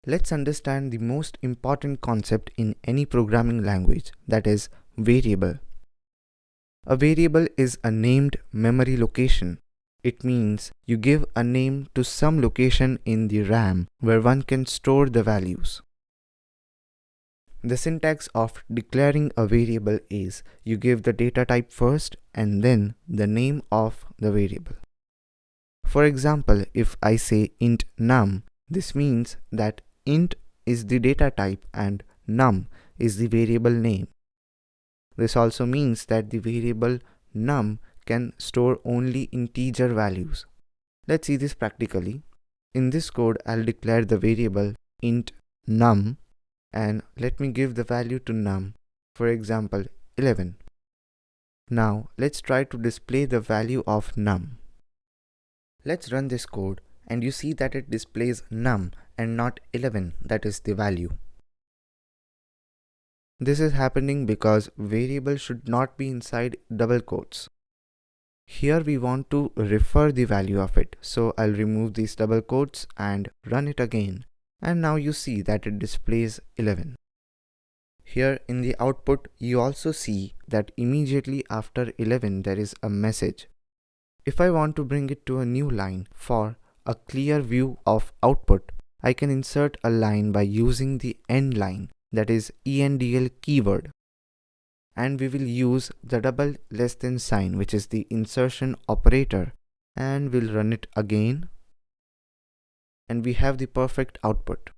Let's understand the most important concept in any programming language, that is, variable. A variable is a named memory location. It means you give a name to some location in the RAM where one can store the values. The syntax of declaring a variable is you give the data type first and then the name of the variable. For example, if I say int num, this means that int is the data type and num is the variable name. This also means that the variable num can store only integer values. Let's see this practically. In this code, I'll declare the variable int num and let me give the value to num, for example 11. Now let's try to display the value of num. Let's run this code and you see that it displays num and not 11, that is the value. This is happening because variable should not be inside double quotes. Here we want to refer the value of it, so I'll remove these double quotes and run it again, and now you see that it displays 11. Here in the output you also see that immediately after 11 there is a message. If I want to bring it to a new line for a clear view of output, I can insert a line by using the end line, that is ENDL keyword. And we will use the double less than sign, which is the insertion operator, and we'll run it again. And we have the perfect output.